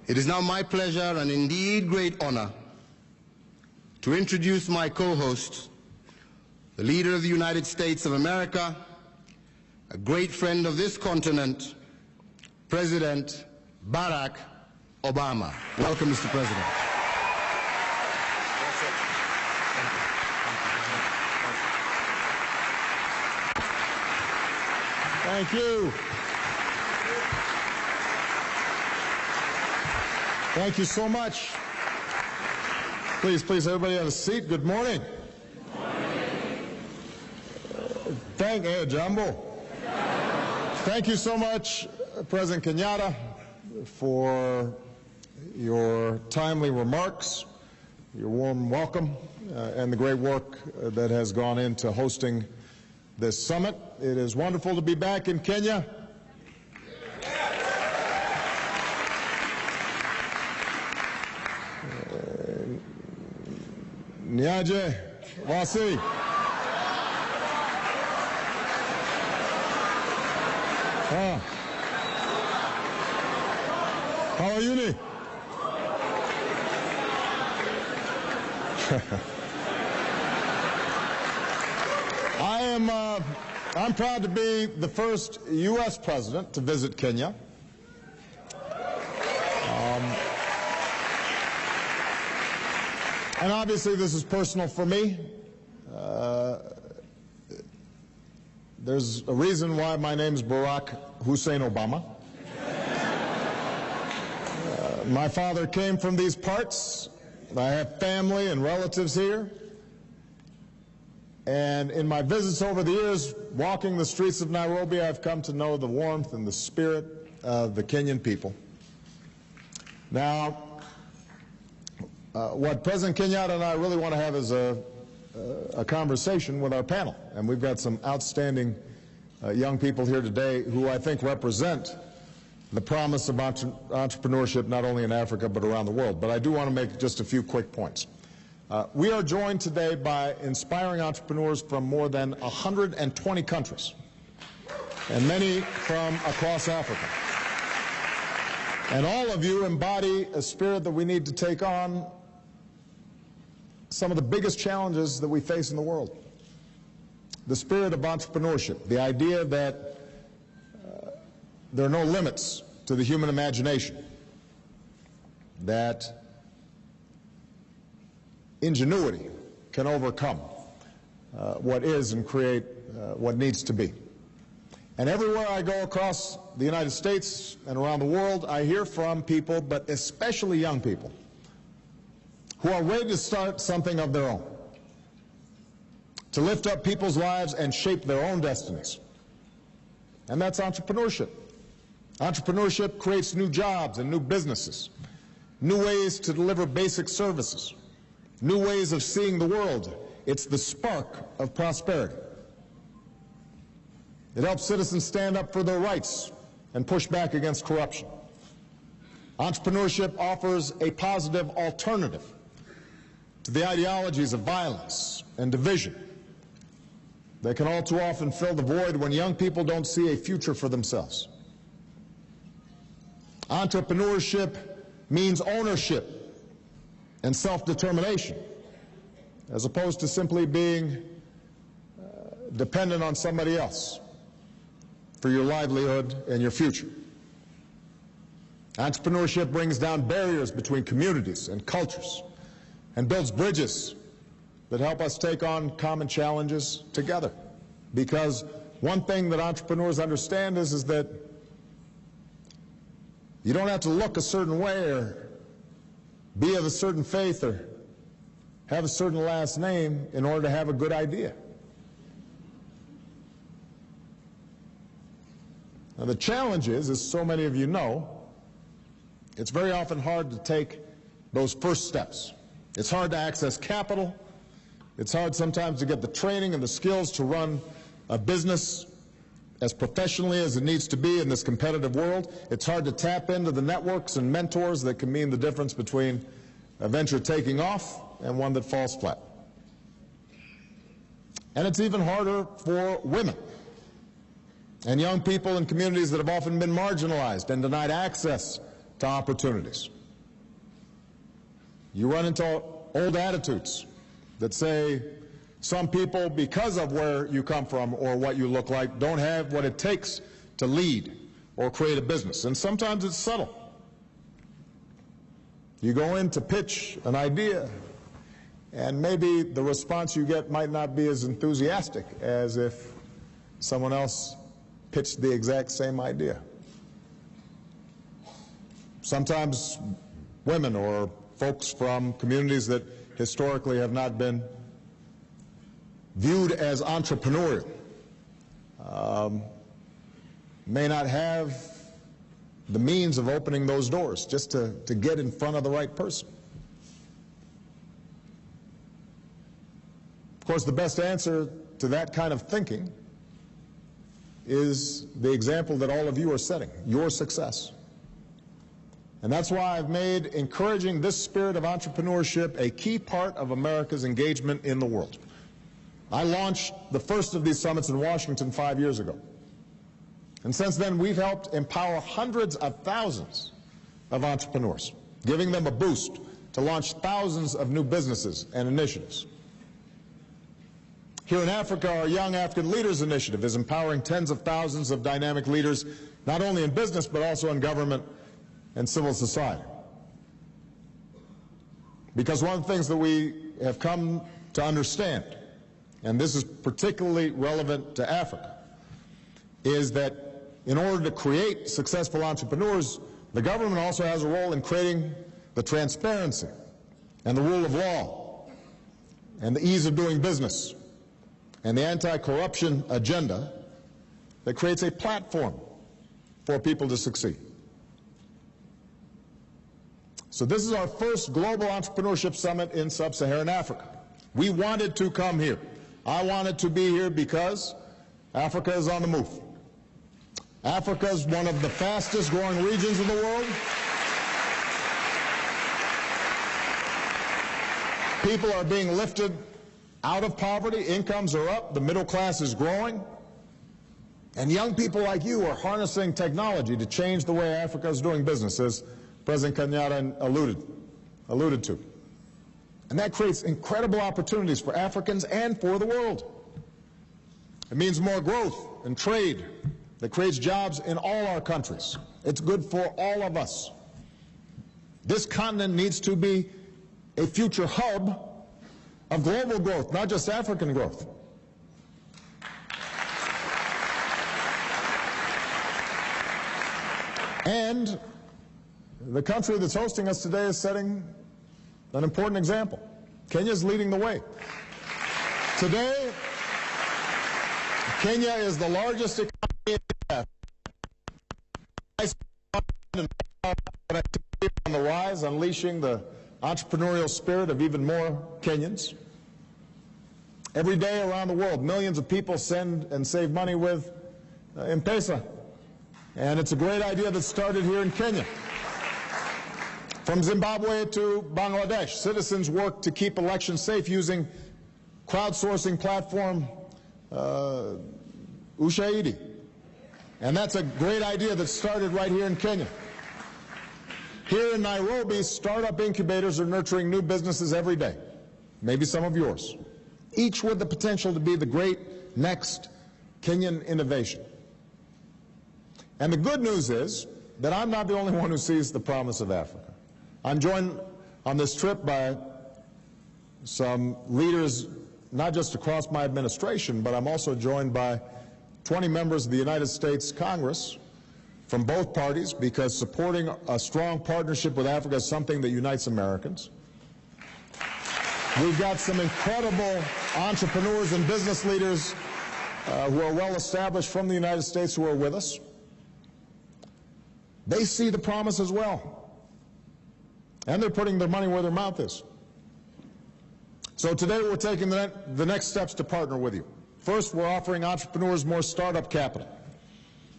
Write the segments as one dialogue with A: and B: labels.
A: It is now my pleasure and indeed great honor to introduce my co-host, the leader of the United States of America, a great friend of this continent, President Barack Obama. Welcome, Mr. President.
B: Thank you. Thank you so much. Please, everybody have a seat. Good morning. Good morning. Thank you, Jumbo. Thank you so much, President Kenyatta, for your timely remarks, your warm welcome, and the great work that has gone into hosting this summit. It is wonderful to be back in Kenya. Niaje, Wasi. How are you? I'm proud to be the first U.S. president to visit Kenya. And obviously this is personal for me. There's a reason why my name is Barack Hussein Obama. My father came from these parts. I have family and relatives here. And in my visits over the years, walking the streets of Nairobi, I've come to know the warmth and the spirit of the Kenyan people. Now, what President Kenyatta and I really want to have is a conversation with our panel. And we've got some outstanding young people here today who I think represent the promise of entrepreneurship not only in Africa but around the world. But I do want to make just a few quick points. We are joined today by inspiring entrepreneurs from more than 120 countries, and many from across Africa. And all of you embody a spirit that we need to take on some of the biggest challenges that we face in the world. The spirit of entrepreneurship, the idea that there are no limits to the human imagination, that ingenuity can overcome what is and create what needs to be. And everywhere I go across the United States and around the world, I hear from people, but especially young people, who are ready to start something of their own, to lift up people's lives and shape their own destinies. And that's entrepreneurship. Entrepreneurship creates new jobs and new businesses, new ways to deliver basic services, new ways of seeing the world. It's the spark of prosperity. It helps citizens stand up for their rights and push back against corruption. Entrepreneurship offers a positive alternative to the ideologies of violence and division that can all too often fill the void when young people don't see a future for themselves. Entrepreneurship means ownership and self-determination, as opposed to simply being dependent on somebody else for your livelihood and your future. Entrepreneurship brings down barriers between communities and cultures and builds bridges that help us take on common challenges together. Because one thing that entrepreneurs understand is that you don't have to look a certain way or be of a certain faith or have a certain last name in order to have a good idea. Now the challenge is, as so many of you know, it's very often hard to take those first steps. It's hard to access capital. It's hard sometimes to get the training and the skills to run a business as professionally as it needs to be in this competitive world. It's hard to tap into the networks and mentors that can mean the difference between a venture taking off and one that falls flat. And it's even harder for women and young people in communities that have often been marginalized and denied access to opportunities. You run into old attitudes that say some people, because of where you come from or what you look like, don't have what it takes to lead or create a business. And sometimes it's subtle. You go in to pitch an idea, and maybe the response you get might not be as enthusiastic as if someone else pitched the exact same idea. Sometimes women or folks from communities that historically have not been viewed as entrepreneurial may not have the means of opening those doors just to get in front of the right person. Of course, the best answer to that kind of thinking is the example that all of you are setting, your success. And that's why I've made encouraging this spirit of entrepreneurship a key part of America's engagement in the world. I launched the first of these summits in Washington 5 years ago. And since then, we've helped empower hundreds of thousands of entrepreneurs, giving them a boost to launch thousands of new businesses and initiatives. Here in Africa, our Young African Leaders Initiative is empowering tens of thousands of dynamic leaders, not only in business, but also in government and civil society. Because one of the things that we have come to understand, and this is particularly relevant to Africa, is that in order to create successful entrepreneurs, the government also has a role in creating the transparency and the rule of law and the ease of doing business and the anti-corruption agenda that creates a platform for people to succeed. So this is our first global entrepreneurship summit in sub-Saharan Africa. We wanted to come here. I wanted to be here because Africa is on the move. Africa is one of the fastest growing regions of the world. People are being lifted out of poverty, incomes are up, the middle class is growing, and young people like you are harnessing technology to change the way Africa is doing business, as President Kenyatta alluded to. And that creates incredible opportunities for Africans and for the world. It means more growth and trade that creates jobs in all our countries. It's good for all of us. This continent needs to be a future hub of global growth, not just African growth. And the country that's hosting us today is setting an important example. Kenya is leading the way. Today, Kenya is the largest economy in the on the rise, unleashing the entrepreneurial spirit of even more Kenyans. Every day around the world, millions of people send and save money with M-Pesa. And it's a great idea that started here in Kenya. From Zimbabwe to Bangladesh, citizens work to keep elections safe using crowdsourcing platform Ushahidi. And that's a great idea that started right here in Kenya. Here in Nairobi, startup incubators are nurturing new businesses every day, maybe some of yours, each with the potential to be the great next Kenyan innovation. And the good news is that I'm not the only one who sees the promise of Africa. I'm joined on this trip by some leaders, not just across my administration, but I'm also joined by 20 members of the United States Congress from both parties, because supporting a strong partnership with Africa is something that unites Americans. We've got some incredible entrepreneurs and business leaders who are well established from the United States who are with us. They see the promise as well, and they're putting their money where their mouth is. So today we're taking the next steps to partner with you. First, we're offering entrepreneurs more startup capital.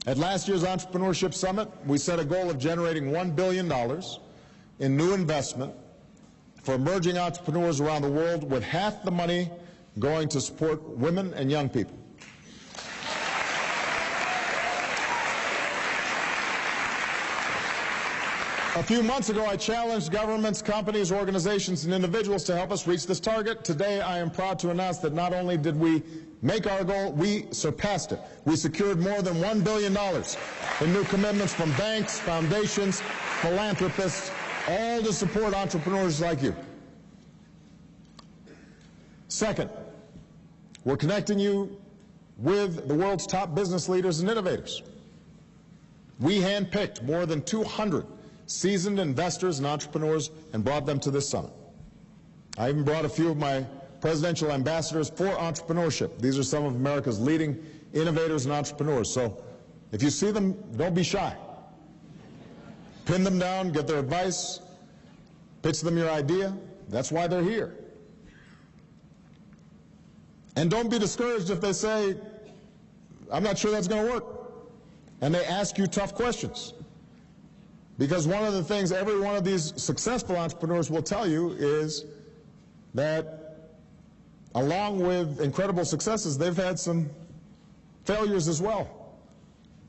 B: At last year's Entrepreneurship Summit, we set a goal of generating $1 billion in new investment for emerging entrepreneurs around the world, with half the money going to support women and young people. A few months ago, I challenged governments, companies, organizations, and individuals to help us reach this target. Today, I am proud to announce that not only did we make our goal, we surpassed it. We secured more than $1 billion in new commitments from banks, foundations, philanthropists, all to support entrepreneurs like you. Second, we're connecting you with the world's top business leaders and innovators. We handpicked more than 200 seasoned investors and entrepreneurs and brought them to this summit. I even brought a few of my presidential ambassadors for entrepreneurship. These are some of America's leading innovators and entrepreneurs. So if you see them, don't be shy. Pin them down, get their advice, pitch them your idea. That's why they're here. And don't be discouraged if they say, I'm not sure that's going to work. And they ask you tough questions. Because one of the things every one of these successful entrepreneurs will tell you is that along with incredible successes, they've had some failures as well.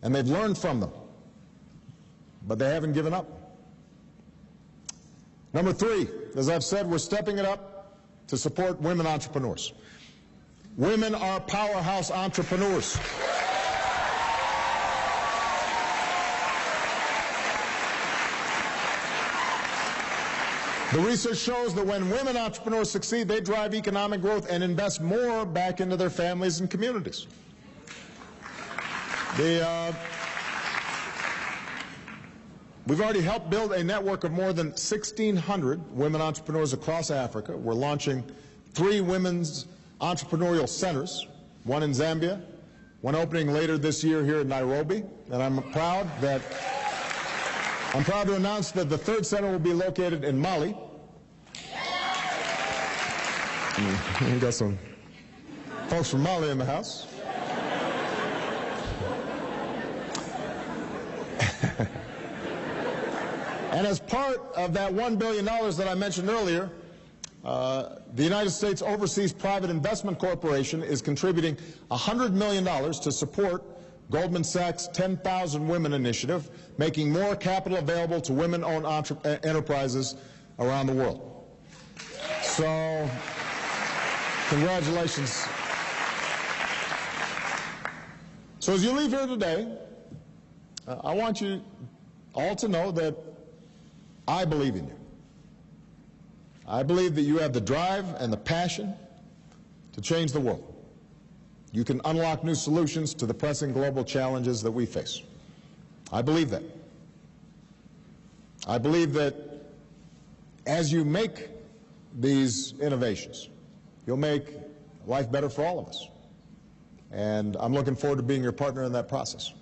B: And they've learned from them. But they haven't given up. Number three, as I've said, we're stepping it up to support women entrepreneurs. Women are powerhouse entrepreneurs. The research shows that when women entrepreneurs succeed, they drive economic growth and invest more back into their families and communities. We've already helped build a network of more than 1,600 women entrepreneurs across Africa. We're launching 3 women's entrepreneurial centers, one in Zambia, one opening later this year here in Nairobi, and I'm proud to announce that the 3rd center will be located in Mali. We got some folks from Mali in the house. And as part of that $1 billion that I mentioned earlier, the United States Overseas Private Investment Corporation is contributing $100 million to support Goldman Sachs' 10,000 Women initiative, making more capital available to women-owned enterprises around the world. So, congratulations. So as you leave here today, I want you all to know that I believe in you. I believe that you have the drive and the passion to change the world. You can unlock new solutions to the pressing global challenges that we face. I believe that. I believe that as you make these innovations, you'll make life better for all of us. And I'm looking forward to being your partner in that process.